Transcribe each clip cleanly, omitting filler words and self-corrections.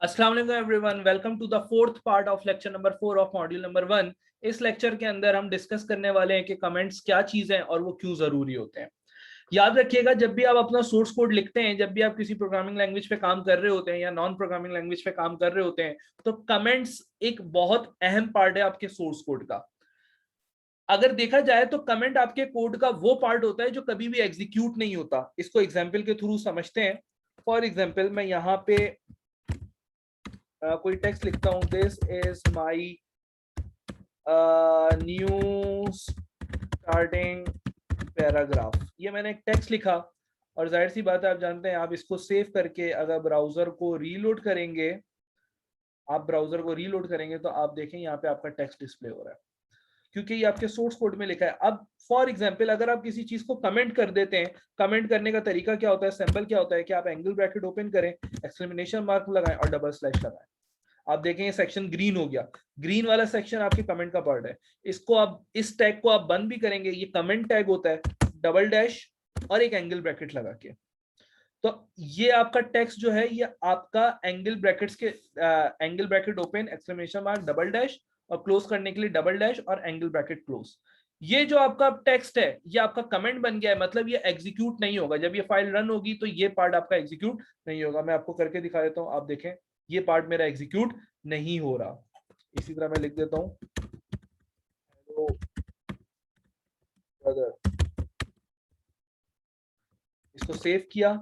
अस्सलाम वालेकुम everyone, welcome to the fourth part of lecture number 4 of module number 1। इस lecture के अंदर हम डिस्कस करने वाले हैं कि कमेंट्स क्या चीज हैं और वो क्यों जरूरी होते हैं। याद रखिएगा, जब भी आप अपना सोर्स कोड लिखते हैं, जब भी आप किसी प्रोग्रामिंग लैंग्वेज पे काम कर रहे होते हैं या नॉन प्रोग्रामिंग लैंग्वेज पे काम कर रहे होते हैं, तो कमेंट्स एक बहुत अहम पार्ट है आपके सोर्स कोड का। अगर देखा जाए तो कमेंट आपके कोड का वो पार्ट होता है जो कभी भी एग्जीक्यूट नहीं होता। इसको एग्जाम्पल के थ्रू समझते हैं। फॉर एग्जाम्पल, मैं यहाँ पे कोई टेक्स्ट लिखता हूं, this is my new starting paragraph. ये मैंने एक टेक्स्ट लिखा और जाहिर सी बात है, आप जानते हैं, आप इसको सेव करके अगर ब्राउजर को रीलोड करेंगे, तो आप देखें यहाँ पे आपका टेक्स्ट डिस्प्ले हो रहा है, क्योंकि ये आपके सोर्स कोड में लिखा है। अब फॉर एग्जांपल, अगर आप किसी चीज को कमेंट कर देते हैं, कमेंट करने का तरीका क्या होता है, सिंपल क्या होता है कि आप एंगल ब्रैकेट ओपन करें, एक्सक्लेमेशन मार्क लगाएं और डबल स्लैश लगाएं। आप देखेंगे सेक्शन ग्रीन हो गया। ग्रीन वाला सेक्शन आपके कमेंट का पार्ट है। इसको आप, इस टैग को आप बंद भी करेंगे, ये कमेंट टैग होता है, डबल डैश और एक एंगल ब्रैकेट लगा के। तो ये आपका टेक्स्ट जो है, ये आपका एंगल ब्रैकेट्स के angle bracket open, exclamation mark, double dash और क्लोज करने के लिए डबल डैश और एंगल ब्रैकेट क्लोज। ये जो आपका टेक्स्ट है, ये आपका कमेंट बन गया है, मतलब ये एग्जीक्यूट नहीं होगा। जब ये फाइल रन होगी तो ये पार्ट आपका एग्जीक्यूट नहीं होगा। मैं आपको करके दिखा देता हूं, आप देखें, ये पार्ट मेरा एग्जीक्यूट नहीं हो रहा। इसी तरह मैं लिख देता हूं, हेलो ब्रदर। इसको सेव किया,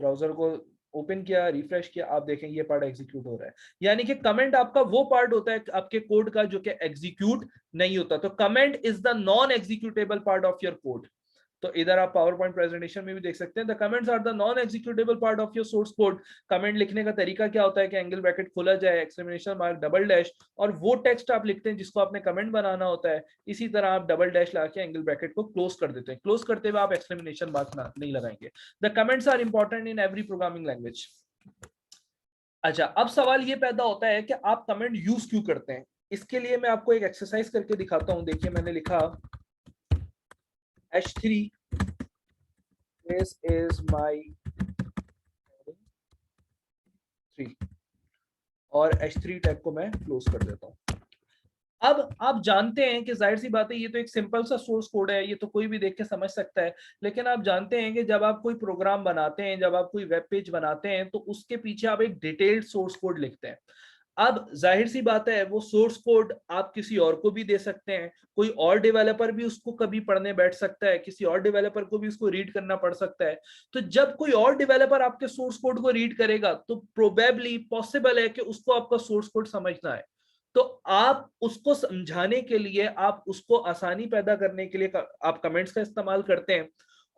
ब्राउजर को ओपन किया, रिफ्रेश किया, आप देखें ये पार्ट एग्जीक्यूट हो रहा है। यानी कि कमेंट आपका वो पार्ट होता है आपके कोड का जो कि एग्जीक्यूट नहीं होता। तो comment is the non executable part of your code. तो इधर आप पावर पॉइंट प्रेजेंटेशन में भी देख सकते हैं, the comments are the non executable part of your source code. Comment लिखने का तरीका क्या होता है कि एंगल ब्रैकेट खोला जाए, एक्सक्लेमेशन मार्क, डबल डैश और वो टेक्स्ट आप लिखते हैं जिसको आपने कमेंट बनाना होता है। इसी तरह आप डबल डैश लगा के एंगल ब्रैकेट को क्लोज कर देते हैं। क्लोज करते हुए आप एक्सक्लेमेशन मार्क नहीं लगाएंगे। The comments are important in every programming language. अच्छा, अब सवाल ये पैदा होता है कि आप कमेंट यूज क्यों करते हैं। इसके लिए मैं आपको एक एक्सरसाइज करके दिखाता हूं। देखिए, मैंने लिखा h3, this is my 3 और h3 टैग को मैं क्लोज कर देता हूं। अब आप जानते हैं कि जाहिर सी बात है, ये तो एक सिंपल सा सोर्स कोड है, ये तो कोई भी देख के समझ सकता है। लेकिन आप जानते हैं कि जब आप कोई प्रोग्राम बनाते हैं, जब आप कोई वेब पेज बनाते हैं, तो उसके पीछे आप एक डिटेल्ड सोर्स कोड लिखते हैं। अब जाहिर सी बात है, वो सोर्स कोड आप किसी और को भी दे सकते हैं, कोई और डेवलपर भी उसको कभी पढ़ने बैठ सकता है, किसी और डेवलपर को भी उसको रीड करना पड़ सकता है। तो जब कोई और डेवलपर आपके सोर्स कोड को रीड करेगा, तो प्रोबेबली पॉसिबल है कि उसको आपका सोर्स कोड समझना है। तो आप उसको समझाने के लिए, आप उसको आसानी पैदा करने के लिए आप कमेंट्स का इस्तेमाल करते हैं।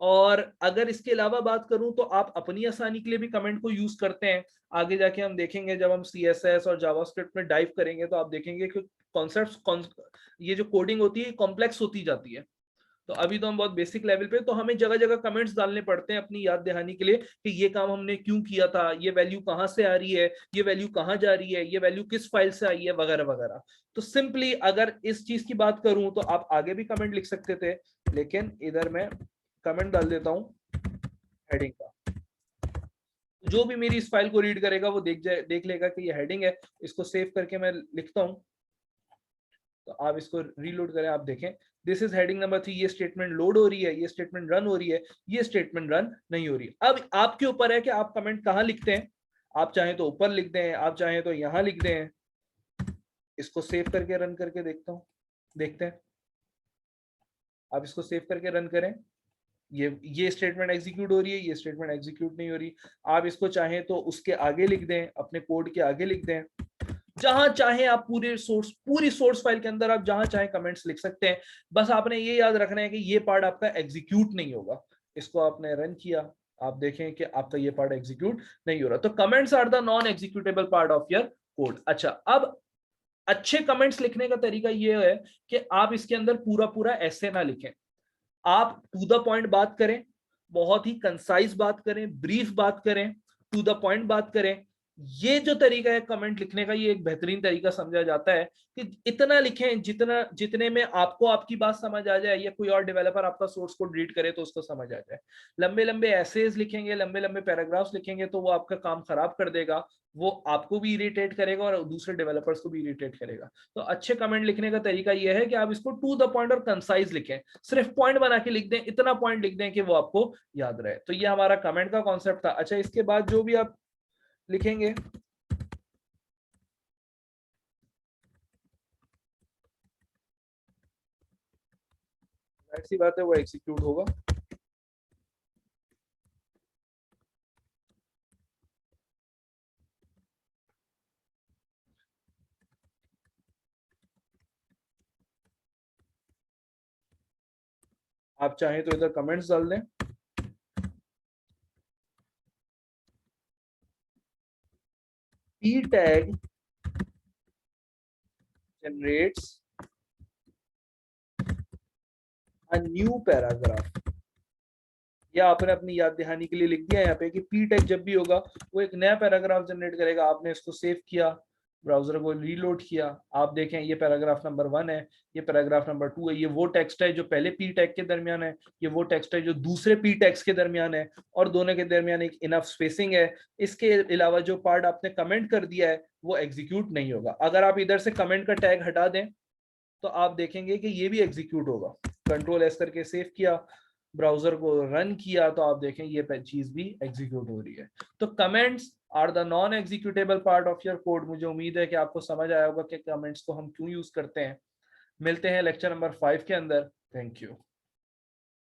और अगर इसके अलावा बात करूं तो आप अपनी आसानी के लिए भी कमेंट को यूज करते हैं। आगे जाके हम देखेंगे, जब हम CSS और जावास्क्रिप्ट में डाइव करेंगे, तो आप देखेंगे कि कॉन्सेप्ट्स, ये जो कोडिंग होती है, कॉम्प्लेक्स होती जाती है। तो अभी तो हम बहुत बेसिक लेवल पे, तो हमें जगह जगह कमेंट्स डालने पड़ते हैं अपनी याद दहानी के लिए कि ये काम हमने क्यों किया था, ये वैल्यू कहाँ से आ रही है, ये वैल्यू कहाँ जा रही है, ये वैल्यू किस फाइल से आई है, वगैरह वगैरह। तो सिंपली अगर इस चीज की बात करूं तो आप आगे भी कमेंट लिख सकते थे, लेकिन इधर मैं कमेंट डाल देता हूं हेडिंग का। जो भी मेरी इस फाइल को रीड करेगा वो देख लेगा कि ये हेडिंग है। इसको सेव करके मैं लिखता हूं, तो आप इसको रीलोड करें, आप देखें दिस इज हेडिंग नंबर 3। ये स्टेटमेंट लोड हो रही है, ये स्टेटमेंट रन हो रही है, ये स्टेटमेंट रन नहीं हो रही है। अब आपके ऊपर है कि आप कमेंट कहां लिखते हैं। आप चाहें तो ऊपर लिख दें, आप चाहें तो यहां लिख दें। इसको सेव करके रन करके देखते हैं। आप इसको सेव करके रन करें, ये स्टेटमेंट एग्जीक्यूट हो रही है, ये स्टेटमेंट एग्जीक्यूट नहीं हो रही। आप इसको चाहें तो उसके आगे लिख दें, अपने कोड के आगे लिख दें, जहां चाहे आप पूरी सोर्स फाइल के अंदर आप जहां चाहे कमेंट्स लिख सकते हैं। बस आपने ये याद रखना है कि ये पार्ट आपका एग्जीक्यूट नहीं होगा। इसको आपने रन किया, आप देखें कि आपका ये पार्ट एग्जीक्यूट नहीं हो रहा। तो comments are the non executable part of your code. अच्छा, अब अच्छे कमेंट्स लिखने का तरीका ये है कि आप इसके अंदर पूरा पूरा ऐसे ना लिखें। आप टू द पॉइंट बात करें, बहुत ही कंसाइज बात करें, ब्रीफ बात करें, टू द पॉइंट बात करें। ये जो तरीका है कमेंट लिखने का, ये एक बेहतरीन तरीका समझा जाता है कि इतना लिखें जितने में आपको आपकी बात समझ आ जाए, या कोई और डेवलपर आपका सोर्स कोड रीड करे तो उसको समझ आ जाए। लंबे लंबे एसेज लिखेंगे, लंबे लंबे पैराग्राफ्स लिखेंगे तो वो आपका काम खराब कर देगा, वो आपको भी इरिटेट करेगा और दूसरे डेवलपर्स को भी इरिटेट करेगा। तो अच्छे कमेंट लिखने का तरीका यह है कि आप इसको टू द पॉइंट और कंसाइज लिखें, सिर्फ पॉइंट बना के लिख दें, इतना पॉइंट लिख दें कि वो आपको याद रहे। तो ये हमारा कमेंट का कॉन्सेप्ट था। अच्छा, इसके बाद जो भी आप लिखेंगे, ऐसी बात है वो एग्जीक्यूट होगा। आप चाहें तो इधर कमेंट्स डाल दें। p tag generates a new paragraph, या आपने अपनी याद दहानी के लिए लिख दिया यहाँ पे कि p टैग जब भी होगा वो एक नया पैराग्राफ जनरेट करेगा। आपने इसको सेव किया, ब्राउजर को रीलोड किया, आप देखें ये पैराग्राफ नंबर 1 है, ये पैराग्राफ नंबर 2 है, ये वो टेक्स्ट है जो पहले p टैग के दरमियान है, ये वो टेक्स्ट है जो दूसरे p टैग्स के दरमियान है, और दोनों के दरमियान एक इनफ स्पेसिंग है। इसके अलावा जो पार्ट आपने कमेंट कर दिया है वो एग्जीक्यूट नहीं होगा। अगर आप इधर से कमेंट का टैग हटा दें तो आप देखेंगे कि ये भी एग्जीक्यूट होगा। कंट्रोल एस करके सेव किया, ब्राउजर को रन किया, तो आप देखें ये चीज भी एग्जीक्यूट हो रही है। तो comments are the non executable part of your code. मुझे उम्मीद है कि आपको समझ आया होगा कि कमेंट्स को हम क्यों यूज करते हैं। मिलते हैं लेक्चर नंबर 5 के अंदर। Thank you.